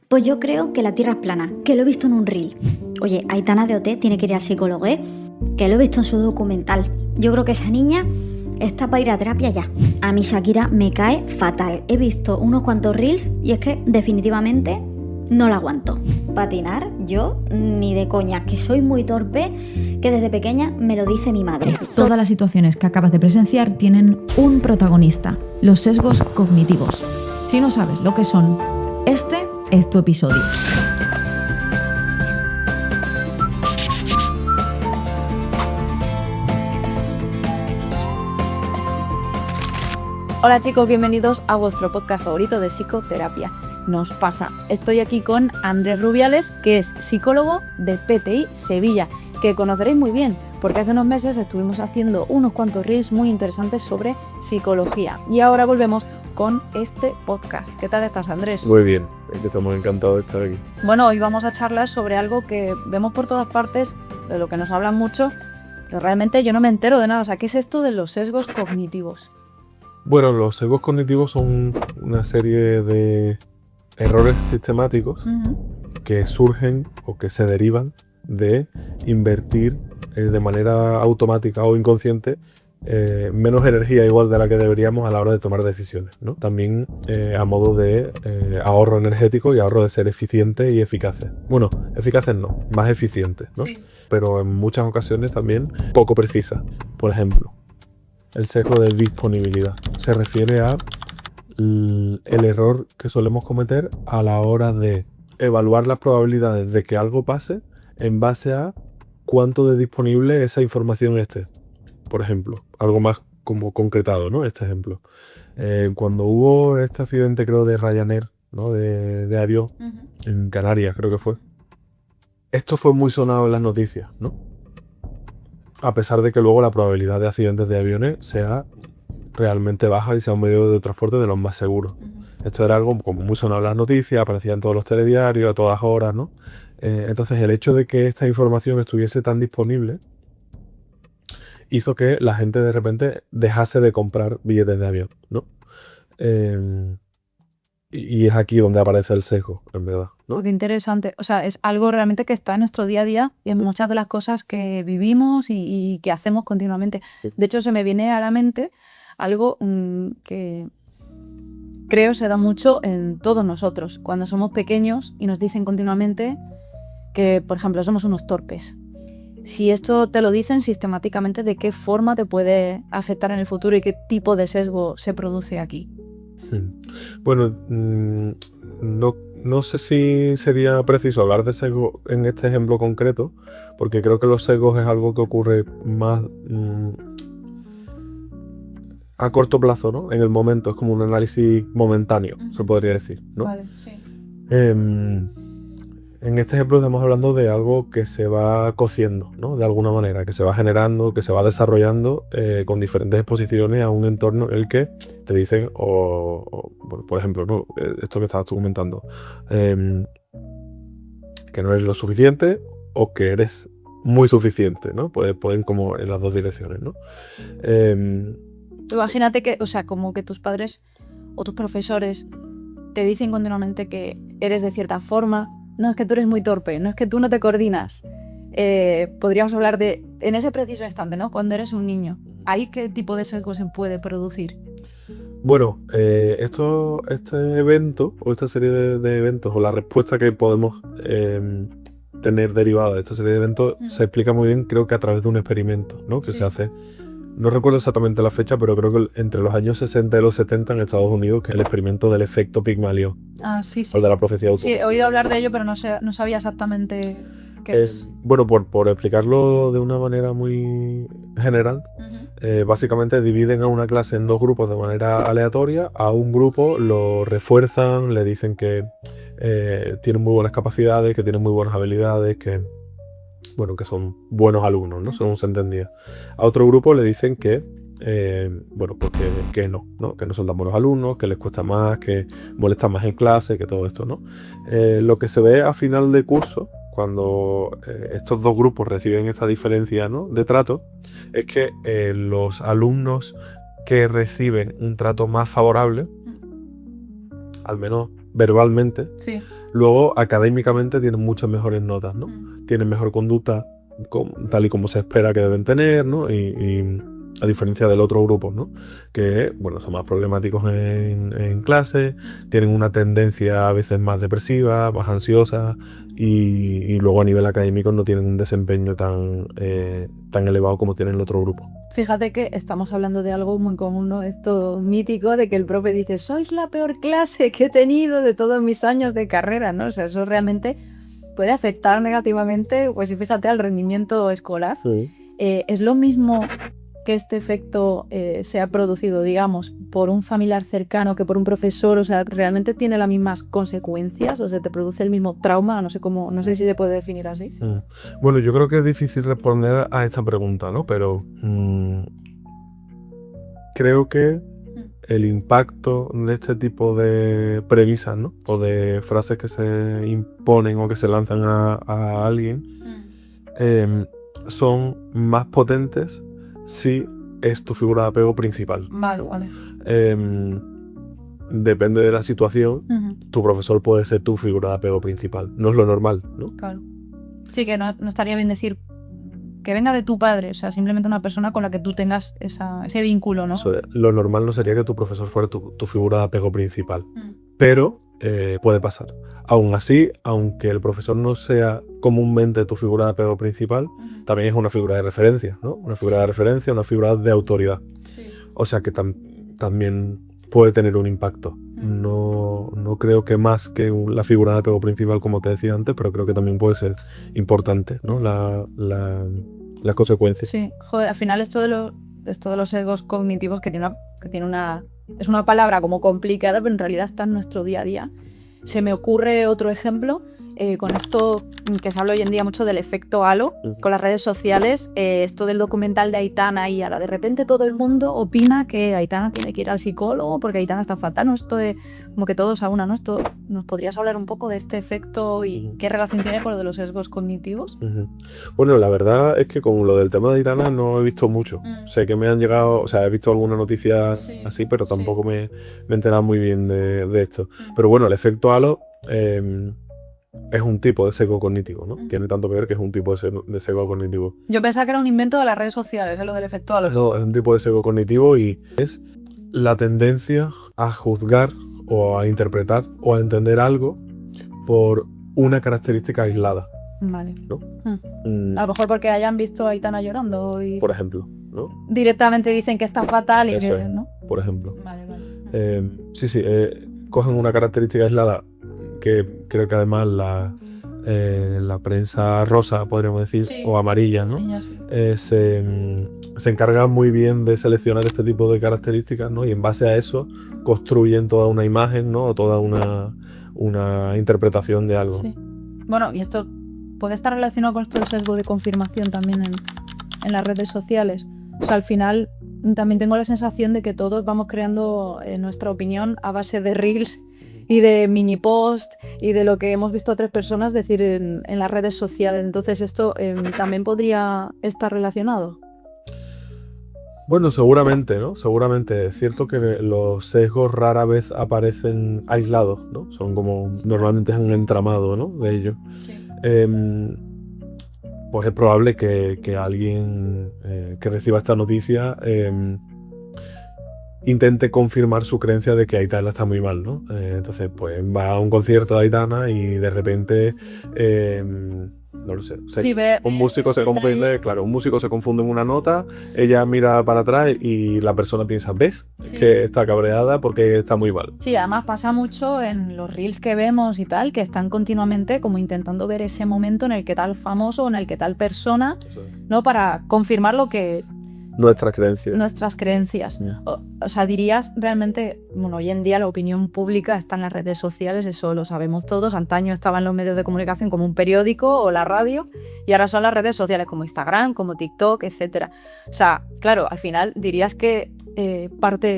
Pues yo creo que la Tierra es plana, que lo he visto en un reel. Oye, Aitana de OT tiene que ir al psicólogo, ¿eh? Que lo he visto en su documental. Yo creo que esa niña está para ir a terapia ya. A mí Shakira me cae fatal. He visto unos cuantos reels y es que definitivamente no la aguanto. Patinar, yo ni de coña, que soy muy torpe, que desde pequeña me lo dice mi madre. Todas las situaciones que acabas de presenciar tienen un protagonista, los sesgos cognitivos. Si no sabes lo que son, este es tu episodio. Hola chicos, bienvenidos a vuestro podcast favorito de psicoterapia. Nos pasa. Estoy aquí con Andrés Rubiales, que es psicólogo de PTI Sevilla, que conoceréis muy bien, porque hace unos meses estuvimos haciendo unos cuantos reels muy interesantes sobre psicología. Y ahora volvemos con este podcast. ¿Qué tal estás, Andrés? Muy bien, estamos encantados de estar aquí. Bueno, hoy vamos a charlar sobre algo que vemos por todas partes, de lo que nos hablan mucho, pero realmente yo no me entero de nada. O sea, ¿qué es esto de los sesgos cognitivos? Bueno, los sesgos cognitivos son una serie de errores sistemáticos que surgen o que se derivan de invertir de manera automática o inconsciente menos energía igual de la que deberíamos a la hora de tomar decisiones, ¿no? También a modo de ahorro energético y ahorro de ser eficientes y eficaces. Bueno, eficaces no, más eficientes, ¿no? Sí. Pero en muchas ocasiones también poco precisas. Por ejemplo, el sesgo de disponibilidad se refiere a el error que solemos cometer a la hora de evaluar las probabilidades de que algo pase en base a cuánto de disponible esa información esté. Por ejemplo, algo más como concretado, ¿no? Este ejemplo. Cuando hubo este accidente, creo, de Ryanair, ¿no? De avión, en Canarias, creo que fue. Esto fue muy sonado en las noticias, ¿no? A pesar de que luego la probabilidad de accidentes de aviones sea realmente baja y sea un medio de transporte de los más seguros. Esto era algo como muy sonado en las noticias, aparecía en todos los telediarios, a todas horas, ¿no? Entonces el hecho de que esta información estuviese tan disponible hizo que la gente de repente dejase de comprar billetes de avión, ¿no? Y es aquí donde aparece el sesgo, en verdad, ¿no? Qué interesante. O sea, es algo realmente que está en nuestro día a día y en muchas de las cosas que vivimos y que hacemos continuamente. De hecho, se me viene a la mente algo que creo se da mucho en todos nosotros. Cuando somos pequeños y nos dicen continuamente que, por ejemplo, somos unos torpes. Si esto te lo dicen sistemáticamente, ¿de qué forma te puede afectar en el futuro y qué tipo de sesgo se produce aquí? Bueno, no sé si sería preciso hablar de sesgo en este ejemplo concreto, porque creo que los sesgos es algo que ocurre más a corto plazo, ¿no? En el momento, es como un análisis momentáneo, se podría decir, ¿no? Vale, sí. En este ejemplo estamos hablando de algo que se va cociendo, ¿no? De alguna manera, que se va generando, que se va desarrollando con diferentes exposiciones a un entorno en el que te dicen, por ejemplo, ¿no? Esto que estabas tú comentando, que no eres lo suficiente o que eres muy suficiente, ¿no? Pueden como en las dos direcciones, ¿no? Imagínate que, o sea, como que tus padres o tus profesores te dicen continuamente que eres de cierta forma. No, es que tú eres muy torpe, no es que tú no te coordinas. Podríamos hablar de, en ese preciso instante, ¿no? Cuando eres un niño, ¿ahí qué tipo de sesgo se puede producir? Bueno, este evento, o esta serie de eventos, o la respuesta que podemos tener derivada de esta serie de eventos, se explica muy bien, creo que a través de un experimento, ¿no? Que se hace. No recuerdo exactamente la fecha, pero creo que entre los años 60 y los 70 en Estados Unidos, que es el experimento del efecto Pigmalión. Ah, sí. O el de la profecía autómata. Sí, he oído hablar de ello, pero no sabía exactamente qué es. Bueno, por explicarlo de una manera muy general, básicamente dividen a una clase en dos grupos de manera aleatoria. A un grupo lo refuerzan, le dicen que tienen muy buenas capacidades, que tienen muy buenas habilidades, que son buenos alumnos, ¿no? Según se entendía. A otro grupo le dicen que que no son tan buenos alumnos, que les cuesta más, que molestan más en clase, que todo esto, ¿no? Lo que se ve a final de curso, cuando estos dos grupos reciben esta diferencia, ¿no? de trato, es que los alumnos que reciben un trato más favorable, al menos verbalmente, Sí. luego académicamente tienen muchas mejores notas, ¿no? Tienen mejor conducta, tal y como se espera que deben tener, ¿no? Y a diferencia del otro grupo, ¿no? Que, bueno, son más problemáticos en clase, tienen una tendencia a veces más depresiva, más ansiosa, y luego a nivel académico no tienen un desempeño tan elevado como tiene el otro grupo. Fíjate que estamos hablando de algo muy común, ¿no? Esto mítico de que el profe dice, sois la peor clase que he tenido de todos mis años de carrera, ¿no? O sea, eso realmente puede afectar negativamente, pues fíjate, al rendimiento escolar. Sí. Es lo mismo que este efecto se ha producido, digamos, por un familiar cercano que por un profesor, o sea, ¿realmente tiene las mismas consecuencias? O sea, ¿te produce el mismo trauma? No sé cómo, no sé si se puede definir así. Bueno, yo creo que es difícil responder a esta pregunta, ¿no? Pero creo que el impacto de este tipo de premisas, ¿no? O de frases que se imponen o que se lanzan a alguien son más potentes si es tu figura de apego principal. Vale, vale. Depende de la situación, tu profesor puede ser tu figura de apego principal. No es lo normal, ¿no? Claro. Sí, que no estaría bien decir que venga de tu padre, o sea, simplemente una persona con la que tú tengas ese vínculo, ¿no? Lo normal no sería que tu profesor fuera tu figura de apego principal. Pero puede pasar. Aún así, aunque el profesor no sea comúnmente tu figura de apego principal, también es una figura de referencia, ¿no? Una figura de referencia, una figura de autoridad. Sí. O sea que también puede tener un impacto. No creo que más que la figura de apego principal, como te decía antes, pero creo que también puede ser importante, ¿no? Las consecuencias. Sí, joder, al final esto de los sesgos cognitivos es una palabra como complicada, pero en realidad está en nuestro día a día. Se me ocurre otro ejemplo con esto que se habla hoy en día mucho del efecto halo, con las redes sociales, esto del documental de Aitana y ahora de repente todo el mundo opina que Aitana tiene que ir al psicólogo porque Aitana está fatal, ¿no? Esto de como que todos a una, ¿no? Esto, ¿nos podrías hablar un poco de este efecto y qué relación tiene con lo de los sesgos cognitivos? Bueno, la verdad es que con lo del tema de Aitana no he visto mucho. Sé que me han llegado, o sea, he visto alguna noticia así, pero tampoco me he enterado muy bien de esto. Pero bueno, el efecto halo es un tipo de sesgo cognitivo, ¿no? Tiene tanto que ver que es un tipo de sesgo cognitivo. Yo pensaba que era un invento de las redes sociales, lo del efecto halo. No, es un tipo de sesgo cognitivo y es la tendencia a juzgar o a interpretar o a entender algo por una característica aislada. Vale. ¿No? A lo mejor porque hayan visto a Aitana llorando y por ejemplo, ¿no? directamente dicen que está fatal y Eso que, es, ¿no? por ejemplo. Vale. Sí, cogen una característica aislada que creo que además la prensa rosa, podríamos decir, o amarilla, ¿no? Se encarga muy bien de seleccionar este tipo de características, ¿no? Y en base a eso construyen toda una imagen, ¿no? O toda una interpretación de algo. Sí. Bueno, y esto puede estar relacionado con esto del sesgo de confirmación también en las redes sociales. O sea, al final también tengo la sensación de que todos vamos creando nuestra opinión a base de reels y de mini post y de lo que hemos visto a otras personas decir en las redes sociales. Entonces esto también podría estar relacionado. Bueno, seguramente, ¿no? Seguramente. Es cierto que los sesgos rara vez aparecen aislados, ¿no? Son como, normalmente es un entramado, ¿no? De ellos. Sí. Pues es probable que alguien que reciba esta noticia intente confirmar su creencia de que Aitana está muy mal, ¿no? Entonces, pues va a un concierto de Aitana y de repente, no lo sé, un músico se confunde, claro, un músico se confunde en una nota, ella mira para atrás y la persona piensa, ¿ves? Que está cabreada porque está muy mal. Sí, además pasa mucho en los reels que vemos y tal, que están continuamente como intentando ver ese momento en el que tal famoso o en el que tal persona, ¿no? Para confirmar lo que... Nuestras creencias. O sea, dirías realmente, bueno, hoy en día la opinión pública está en las redes sociales, eso lo sabemos todos. Antaño estaban los medios de comunicación como un periódico o la radio y ahora son las redes sociales como Instagram, como TikTok, etc. O sea, claro, al final dirías que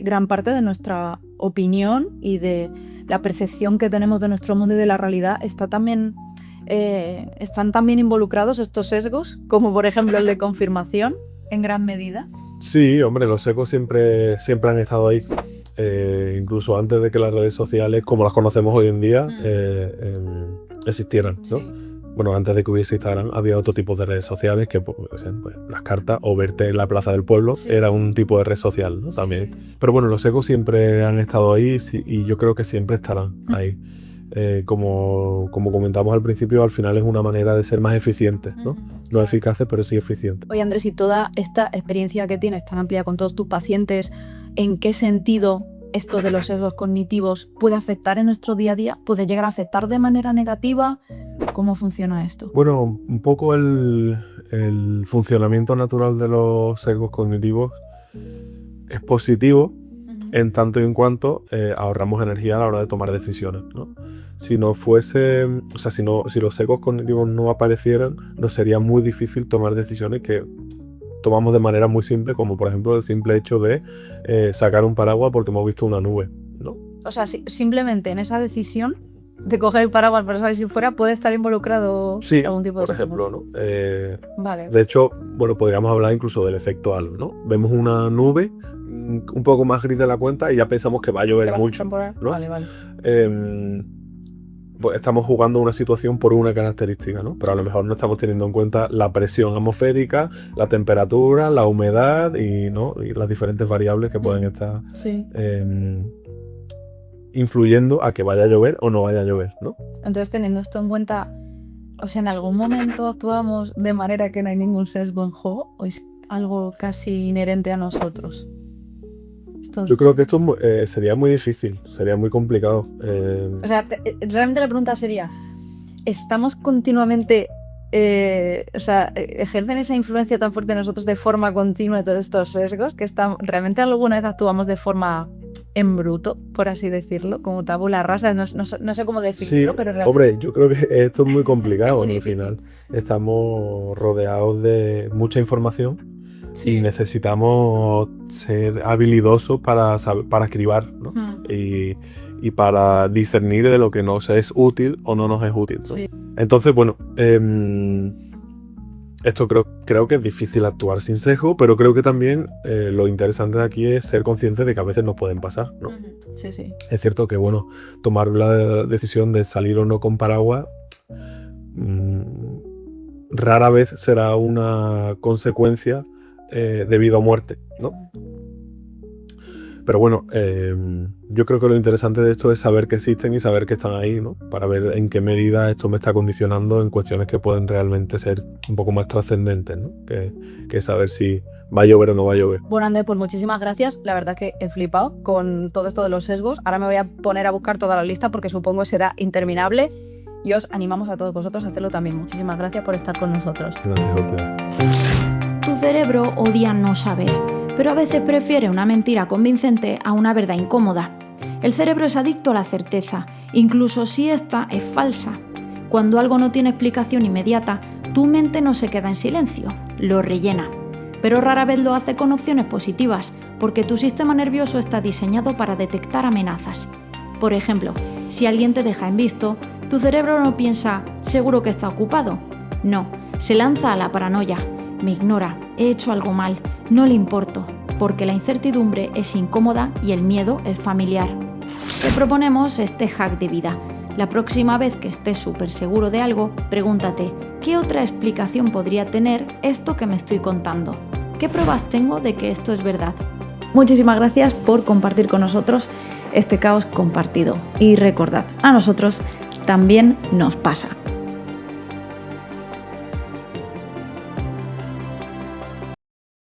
gran parte de nuestra opinión y de la percepción que tenemos de nuestro mundo y de la realidad están también involucrados estos sesgos, como por ejemplo el de confirmación. En gran medida. Sí, hombre, los sesgos siempre han estado ahí. incluso antes de que las redes sociales, como las conocemos hoy en día, existieran, ¿no? Sí. Bueno, antes de que hubiese Instagram había otro tipo de redes sociales que pues, las cartas o verte en la plaza del pueblo era un tipo de red social, ¿no? También. Pero bueno, los sesgos siempre han estado ahí y yo creo que siempre estarán ahí. Como comentamos al principio, al final es una manera de ser más eficientes, ¿no? No eficaces, pero sí eficientes. Oye, Andrés, y toda esta experiencia que tienes tan amplia con todos tus pacientes, ¿en qué sentido esto de los sesgos cognitivos puede afectar en nuestro día a día? ¿Puede llegar a afectar de manera negativa? ¿Cómo funciona esto? Bueno, un poco el funcionamiento natural de los sesgos cognitivos es positivo en tanto y en cuanto ahorramos energía a la hora de tomar decisiones, ¿no? Si no fuese, o sea, si los sesgos cognitivos no aparecieran, nos sería muy difícil tomar decisiones que tomamos de manera muy simple, como por ejemplo el simple hecho de sacar un paraguas porque hemos visto una nube, ¿no? O sea, simplemente en esa decisión de coger el paraguas para salir sin fuera puede estar involucrado algún tipo de por ejemplo, ¿no? Vale. De hecho, bueno, podríamos hablar incluso del efecto halo, ¿no? Vemos una nube un poco más gris de la cuenta y ya pensamos que va a llover mucho, ¿no? Vale. Pues estamos jugando una situación por una característica, ¿no? Pero a lo mejor no estamos teniendo en cuenta la presión atmosférica, la temperatura, la humedad y las diferentes variables que pueden estar influyendo a que vaya a llover o no vaya a llover, ¿no? Entonces, teniendo esto en cuenta, o sea, ¿en algún momento actuamos de manera que no hay ningún sesgo en juego o es algo casi inherente a nosotros? Yo creo que esto sería muy difícil, sería muy complicado. O sea, realmente la pregunta sería, ¿estamos continuamente, ejercen esa influencia tan fuerte en nosotros de forma continua todos estos sesgos que realmente alguna vez actuamos de forma en bruto, por así decirlo, como tabula rasa? No sé cómo definirlo, pero realmente... Hombre, yo creo que esto es muy complicado, ¿no? Al final estamos rodeados de mucha información. Sí. Y necesitamos ser habilidosos para escribar, ¿no? Y para discernir de lo que nos es útil o no nos es útil, ¿no? Sí. Entonces, bueno, esto creo que es difícil actuar sin sesgo, pero creo que también lo interesante de aquí es ser consciente de que a veces nos pueden pasar, ¿no? Sí, sí. Es cierto que, bueno, tomar la decisión de salir o no con paraguas rara vez será una consecuencia de vida o muerte, ¿no? Pero bueno, yo creo que lo interesante de esto es saber que existen y saber que están ahí, ¿no? Para ver en qué medida esto me está condicionando en cuestiones que pueden realmente ser un poco más trascendentes, ¿no? Que saber si va a llover o no va a llover. Bueno, Andrés, pues muchísimas gracias. La verdad que he flipado con todo esto de los sesgos. Ahora me voy a poner a buscar toda la lista porque supongo que será interminable. Y os animamos a todos vosotros a hacerlo también. Muchísimas gracias por estar con nosotros. Gracias a ustedes. Tu cerebro odia no saber, pero a veces prefiere una mentira convincente a una verdad incómoda. El cerebro es adicto a la certeza, incluso si esta es falsa. Cuando algo no tiene explicación inmediata, tu mente no se queda en silencio, lo rellena. Pero rara vez lo hace con opciones positivas, porque tu sistema nervioso está diseñado para detectar amenazas. Por ejemplo, si alguien te deja en visto, tu cerebro no piensa, seguro que está ocupado. No, se lanza a la paranoia. Me ignora, he hecho algo mal, no le importo, porque la incertidumbre es incómoda y el miedo es familiar. Te proponemos este hack de vida. La próxima vez que estés súper seguro de algo, pregúntate, ¿qué otra explicación podría tener esto que me estoy contando? ¿Qué pruebas tengo de que esto es verdad? Muchísimas gracias por compartir con nosotros este caos compartido. Y recordad, a nosotros también nos pasa.